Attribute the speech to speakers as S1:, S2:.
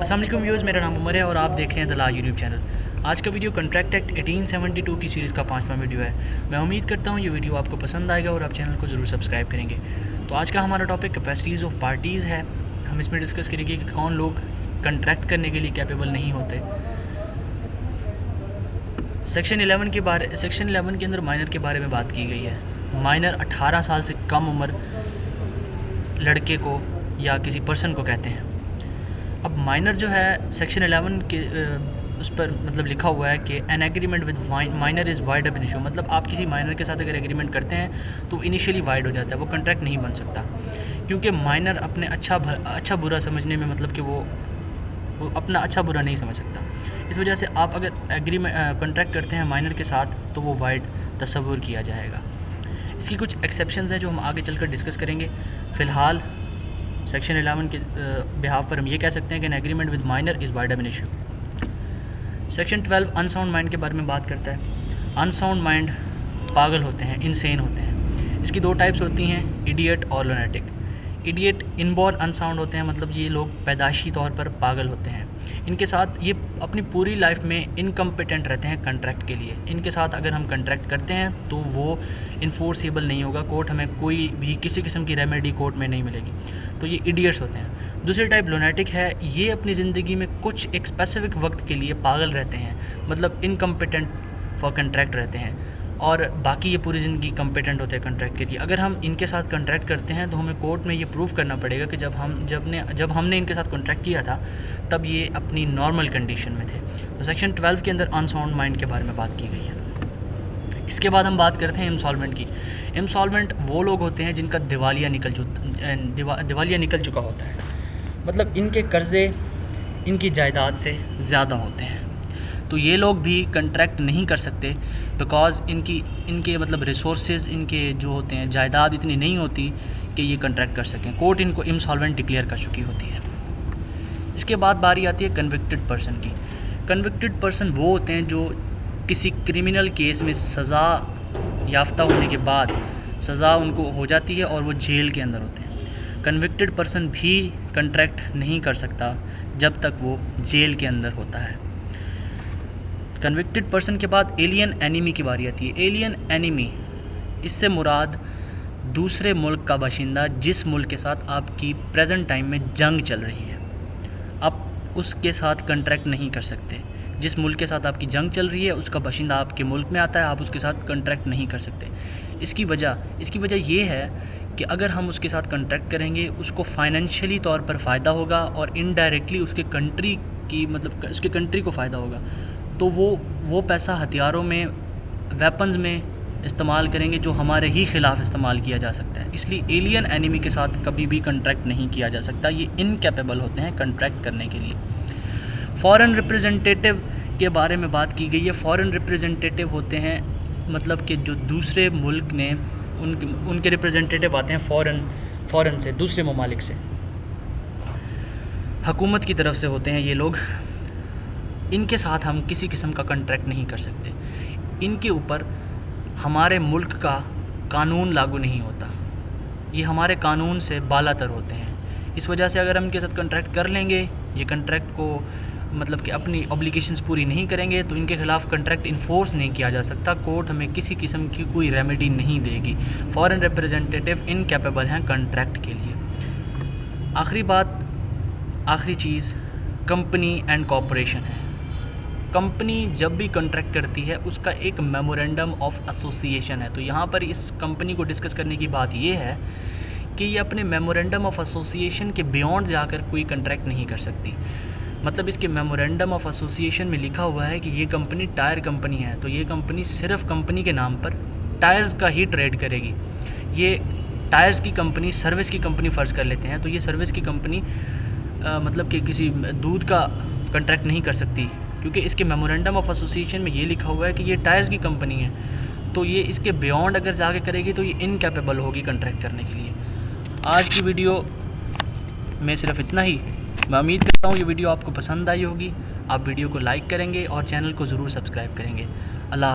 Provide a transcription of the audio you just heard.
S1: अस्सलाम वालेकुम व्यूअर्स, मेरा नाम उमर है और आप देख रहे हैं द लाज यूट्यूब चैनल। आज का वीडियो कॉन्ट्रैक्ट एक्ट 1872 की सीरीज़ का 5वां वीडियो है। मैं उम्मीद करता हूँ ये वीडियो आपको पसंद आएगा और आप चैनल को ज़रूर सब्सक्राइब करेंगे। तो आज का हमारा टॉपिक कैपेसिटीज़ ऑफ पार्टीज़ है। हम इसमें डिस्कस करेंगे कि कौन लोग कॉन्ट्रैक्ट करने के लिए कैपेबल नहीं होते। सेक्शन 11 के अंदर माइनर के बारे में बात की गई है। माइनर 18 साल से कम उम्र लड़के को या किसी पर्सन को कहते हैं। अब माइनर जो है सेक्शन 11 के उस पर मतलब लिखा हुआ है कि an agreement with minor is wide अब इनिशियो, मतलब आप किसी माइनर के साथ अगर एग्रीमेंट करते हैं तो इनिशियली वाइड हो जाता है, वो कॉन्ट्रैक्ट नहीं बन सकता, क्योंकि माइनर अपने अच्छा बुरा समझने में मतलब कि वो अपना अच्छा बुरा नहीं समझ सकता। इस वजह से आप अगर एग्रीमेंट कॉन्ट्रैक्ट करते हैं माइनर के साथ तो वो वाइड तस्वुर किया जाएगा। इसकी कुछ एक्सेप्शंस हैं जो हम आगे चलकर डिस्कस करेंगे। फ़िलहाल सेक्शन 11 के बिहाफ पर हम ये कह सकते हैं कि an agreement with minor is wide अब इनिशियो। सेक्शन 12 अनसाउंड माइंड के बारे में बात करता है। अनसाउंड माइंड पागल होते हैं, इनसेन होते हैं। इसकी दो टाइप्स होती हैं, इडियट और लुनेटिक। इडियट इनबॉर्न अनसाउंड होते हैं, मतलब ये लोग पैदाशी तौर पर पागल होते हैं। इनके साथ ये अपनी पूरी लाइफ में इनकम्पिटेंट रहते हैं कॉन्ट्रैक्ट के लिए। इनके साथ अगर हम कॉन्ट्रैक्ट करते हैं तो वो इन्फोर्सेबल नहीं होगा, कोर्ट हमें कोई भी किसी किस्म की रेमेडी कोर्ट में नहीं मिलेगी। तो ये इडियट्स होते हैं। दूसरी टाइप लुनेटिक है। ये अपनी ज़िंदगी में कुछ एक स्पेसिफिक वक्त के लिए पागल रहते हैं, मतलब इनकम्पिटेंट फॉर कॉन्ट्रैक्ट रहते हैं, और बाकी ये पूरी ज़िंदगी कम्पिटेंट होते हैं कॉन्ट्रैक्ट के लिए। अगर हम इनके साथ कॉन्ट्रैक्ट करते हैं तो हमें कोर्ट में ये प्रूव करना पड़ेगा कि जब हमने इनके साथ कॉन्ट्रैक्ट किया था तब ये अपनी नॉर्मल कंडीशन में थे। तो सेक्शन 12 के अंदर अनसाउंड माइंड के बारे में बात की गई है। इसके बाद हम बात करते हैं इंसॉल्वेंट की। इंसॉल्वेंट वो लोग होते हैं जिनका दिवालिया निकल चुका होता है, मतलब इनके कर्ज़े इनकी जायदाद से ज़्यादा होते हैं। तो ये लोग भी कॉन्ट्रैक्ट नहीं कर सकते बिकॉज़ इनके मतलब रिसोर्सेज इनके जो होते हैं जायदाद इतनी नहीं होती कि ये कॉन्ट्रैक्ट कर सकें। कोर्ट इनको इंसॉल्वेंट डिक्लेयर कर चुकी होती है। इसके बाद बारी आती है कन्विक्टेड पर्सन की। कन्विक्टेड पर्सन वो होते हैं जो किसी क्रिमिनल केस में सज़ा याफ्ता होने के बाद सज़ा उनको हो जाती है और वो जेल के अंदर होते हैं। कन्विक्टेड पर्सन भी कॉन्ट्रैक्ट नहीं कर सकता जब तक वो जेल के अंदर होता है। कन्विक्टेड पर्सन के बाद एलियन एनिमी की बारी आती है। एलियन एनिमी, इससे मुराद दूसरे मुल्क का बाशिंदा जिस मुल्क के साथ आपकी प्रेजेंट टाइम में जंग चल रही है, आप उसके साथ कॉन्ट्रैक्ट नहीं कर सकते। जिस मुल्क के साथ आपकी जंग चल रही है उसका बाशिंदा आपके मुल्क में आता है, आप उसके साथ कॉन्ट्रैक्ट नहीं कर सकते। इसकी वजह ये है कि अगर हम उसके साथ कॉन्ट्रैक्ट करेंगे उसको फाइनेंशियली तौर पर फ़ायदा होगा और इनडायरेक्टली उसके कंट्री को फ़ायदा होगा। तो वो पैसा हथियारों में, वेपन्स में इस्तेमाल करेंगे जो हमारे ही ख़िलाफ़ इस्तेमाल किया जा सकता है। इसलिए एलियन एनिमी के साथ कभी भी कॉन्ट्रैक्ट नहीं किया जा सकता। ये इनकैपेबल होते हैं कॉन्ट्रैक्ट करने के लिए। फॉरेन रिप्रेजेंटेटिव के बारे में बात की गई है। फॉरेन रिप्रेजेंटेटिव होते हैं मतलब कि जो दूसरे मुल्क ने उनके रिप्रेजेंटेटिव आते हैं फ़ॉरेन से, दूसरे ममालिक से, हुकूमत की तरफ से होते हैं ये लोग। इनके साथ हम किसी किस्म का कॉन्ट्रैक्ट नहीं कर सकते। इनके ऊपर हमारे मुल्क का कानून लागू नहीं होता, ये हमारे कानून से बालातर होते हैं। इस वजह से अगर हम इनके साथ कॉन्ट्रैक्ट कर लेंगे, ये कॉन्ट्रैक्ट को मतलब कि अपनी ऑब्लिगेशंस पूरी नहीं करेंगे तो इनके ख़िलाफ़ कॉन्ट्रैक्ट इन्फोर्स नहीं किया जा सकता। कोर्ट हमें किसी किस्म की कोई रेमेडी नहीं देगी। फॉरेन रिप्रेजेंटेटिव इनकैपेबल हैं कॉन्ट्रैक्ट के लिए। आखिरी चीज़ कंपनी एंड कॉरपोरेशन है। कंपनी जब भी कॉन्ट्रैक्ट करती है उसका एक मेमोरेंडम ऑफ एसोसिएशन है। तो यहाँ पर इस कंपनी को डिस्कस करने की बात ये है कि ये अपने मेमोरेंडम ऑफ एसोसिएशन के बियॉन्ड जाकर कोई कॉन्ट्रैक्ट नहीं कर सकती। मतलब इसके मेमोरेंडम ऑफ एसोसिएशन में लिखा हुआ है कि ये कंपनी टायर कंपनी है, तो ये कंपनी सिर्फ कंपनी के नाम पर टायर्स का ही ट्रेड करेगी। ये टायर्स की कंपनी, सर्विस की कंपनी फ़र्ज़ कर लेते हैं, तो ये सर्विस की कंपनी मतलब कि किसी दूध का कॉन्ट्रैक्ट नहीं कर सकती, क्योंकि इसके मेमोरेंडम ऑफ एसोसिएशन में ये लिखा हुआ है कि ये टायर्स की कंपनी है। तो ये इसके बियॉन्ड अगर जाके करेगी तो ये इनकैपेबल होगी कॉन्ट्रैक्ट करने के लिए। आज की वीडियो में सिर्फ इतना ही। मैं उम्मीद करता हूँ ये वीडियो आपको पसंद आई होगी। आप वीडियो को लाइक करेंगे और चैनल को ज़रूर सब्सक्राइब करेंगे। अल्लाह।